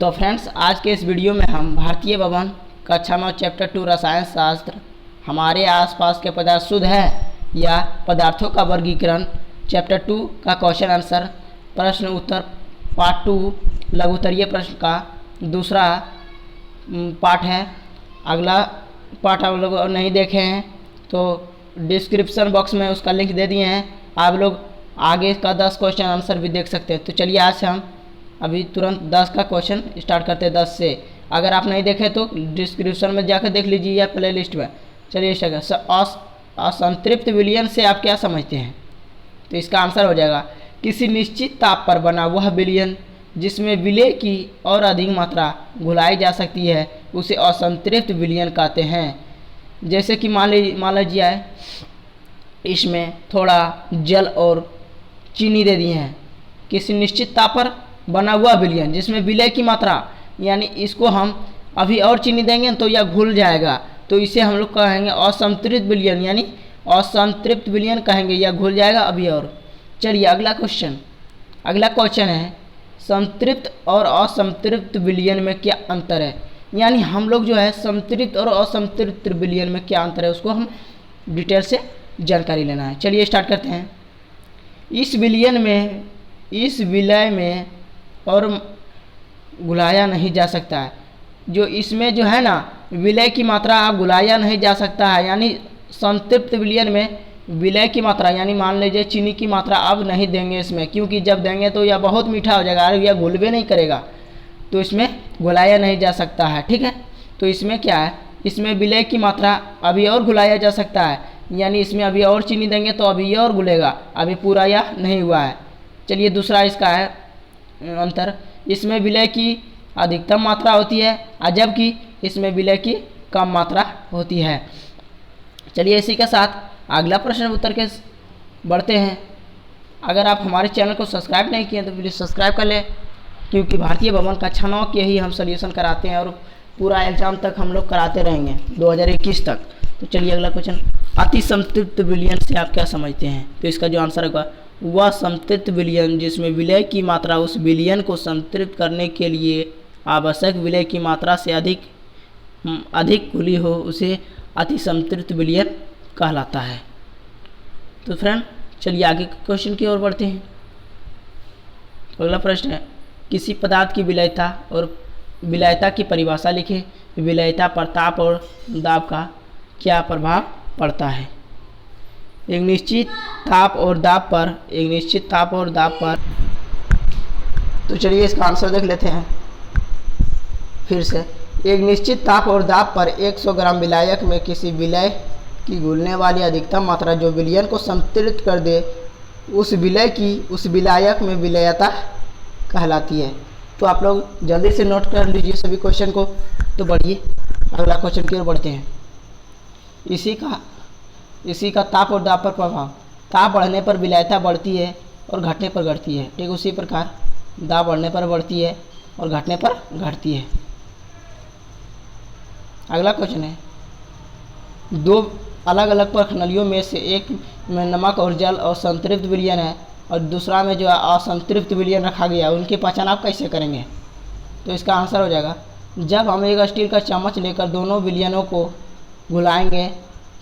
तो फ्रेंड्स, आज के इस वीडियो में हम भारतीय भवन कक्षा 9 चैप्टर 2 रसायन शास्त्र हमारे आसपास के पदार्थ शुद्ध है या पदार्थों का वर्गीकरण चैप्टर 2 का क्वेश्चन आंसर प्रश्न उत्तर पार्ट 2 लघुत्तरीय प्रश्न का दूसरा पार्ट है। अगला पार्ट आप लोग नहीं देखे हैं तो डिस्क्रिप्शन बॉक्स में उसका लिंक दे दिए हैं, आप लोग आगे का 10 क्वेश्चन आंसर भी देख सकते हैं। तो चलिए आज हम अभी तुरंत 10 का क्वेश्चन स्टार्ट करते हैं 10 से। अगर आप नहीं देखे तो डिस्क्रिप्शन में जाकर देख लीजिए या प्ले लिस्ट में। चलिए स्टार्ट। असंतृप्त विलयन से आप क्या समझते हैं? तो इसका आंसर हो जाएगा किसी निश्चित ताप पर बना वह विलयन जिसमें विलय की और अधिक मात्रा घुलाई जा सकती है उसे असंतृप्त विलयन कहते हैं। जैसे कि मान लीजिए इसमें थोड़ा जल और चीनी दे दिए हैं, किसी निश्चित ताप पर बना हुआ विलयन जिसमें विलय की मात्रा, यानी इसको हम अभी और चीनी देंगे तो यह घुल जाएगा, तो इसे हम लोग कहेंगे असंतृप्त विलयन, यानी असंतृप्त विलयन कहेंगे, यह घुल जाएगा अभी और। चलिए अगला क्वेश्चन है संतृप्त और असंतृप्त विलयन में क्या अंतर है। यानी हम लोग जो है संतृप्त और असंतृप्त विलयन में क्या अंतर है उसको हम डिटेल से जानकारी लेना है। चलिए स्टार्ट करते हैं। इस विलय में और घुलाया नहीं जा सकता है। जो इसमें जो है ना विलय की मात्रा आप घुलाया नहीं जा सकता है, यानी संतृप्त विलयन में विलय की मात्रा, यानी मान लीजिए चीनी की मात्रा अब नहीं देंगे इसमें, क्योंकि जब देंगे तो यह बहुत मीठा हो जाएगा और यह घुलवे नहीं करेगा, तो इसमें घुलाया नहीं जा सकता है। ठीक है, तो इसमें क्या है, इसमें विलय की मात्रा अभी और घुलाया जा सकता है, यानी इसमें अभी और चीनी देंगे तो अभी और घुलेगा, अभी पूरा यह नहीं हुआ है। चलिए दूसरा इसका है अंतर, इसमें विलय की अधिकतम मात्रा होती है और जबकि इसमें विलय की कम मात्रा होती है। चलिए इसी के साथ अगला प्रश्न उत्तर के बढ़ते हैं। अगर आप हमारे चैनल को सब्सक्राइब नहीं किए तो प्लीज़ सब्सक्राइब कर लें, क्योंकि भारतीय भवन कक्षा 9 के ही हम सॉल्यूशन कराते हैं और पूरा एग्जाम तक हम लोग कराते रहेंगे 2021 तक। तो चलिए अगला क्वेश्चन, अति संतृप्त विलयन से आप क्या समझते हैं? तो इसका जो आंसर होगा वह संतृप्त विलयन जिसमें विलय की मात्रा उस विलयन को संतृप्त करने के लिए आवश्यक विलय की मात्रा से अधिक घुली हो उसे अति संतृप्त विलयन कहलाता है। तो फ्रेंड चलिए आगे क्वेश्चन की ओर बढ़ते हैं। अगला प्रश्न है किसी पदार्थ की विलयता और विलयता की परिभाषा लिखें। विलयता पर ताप और दाब का क्या प्रभाव पड़ता है? एक निश्चित ताप और दाब पर तो चलिए इसका आंसर देख लेते हैं फिर से। एक निश्चित ताप और दाब पर 100 ग्राम विलायक में किसी विलय की घुलने वाली अधिकतम मात्रा जो विलयन को संतृप्त कर दे उस विलायक में विलयता कहलाती है। तो आप लोग जल्दी से नोट कर लीजिए सभी क्वेश्चन को। तो बढ़िए अगला क्वेश्चन की ओर बढ़ते हैं। इसी का ताप और दाब पर प्रभाव, ताप बढ़ने पर विलयता बढ़ती है और घटने पर घटती है। ठीक उसी प्रकार दाब बढ़ने पर बढ़ती है और घटने पर घटती है। अगला क्वेश्चन है दो अलग अलग प्रणालियों में से एक में नमक और जल और संतृप्त विलयन है और दूसरा में जो असंतृप्त विलयन रखा गया, उनकी पहचान आप कैसे करेंगे? तो इसका आंसर हो जाएगा जब हम एक स्टील का चम्मच लेकर दोनों विलयनों को घुलाएंगे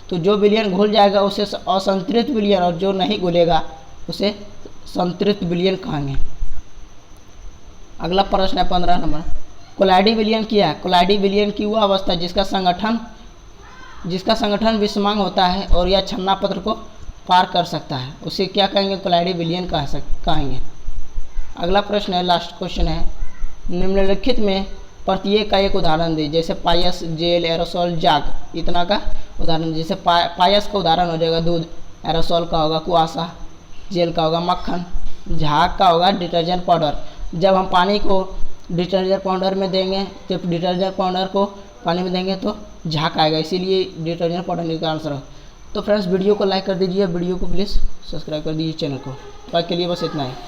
तो जो विलयन घुल जाएगा उसे असंतृप्त विलयन और जो नहीं घुलेगा उसे संतृप्त विलयन कहेंगे। अगला प्रश्न है 15 नंबर, कोलाइडी विलयन क्या है? कोलाइडी विलयन की वह अवस्था जिसका संगठन विषमांग होता है और यह छन्ना पत्र को पार कर सकता है, उसे क्या कहेंगे? कोलाइडी विलयन कहेंगे। अगला प्रश्न है लास्ट क्वेश्चन है, निम्नलिखित में प्रत्येक का एक उदाहरण दे। जैसे पायस, जेल, एरोसोल, जाग, इतना का उदाहरण। जैसे पायस का उदाहरण हो जाएगा दूध, एरोसोल का होगा कुआसा, जेल का होगा मक्खन, झाग का होगा डिटर्जेंट पाउडर। जब हम पानी को डिटर्जेंट पाउडर में देंगे तो डिटर्जेंट पाउडर को पानी में देंगे तो झाग आएगा, इसीलिए डिटर्जेंट पाउडर का आंसर हो। तो फ्रेंड्स वीडियो को लाइक कर दीजिए, वीडियो को प्लीज़ सब्सक्राइब कर दीजिए चैनल को। तो आज के लिए बस इतना ही।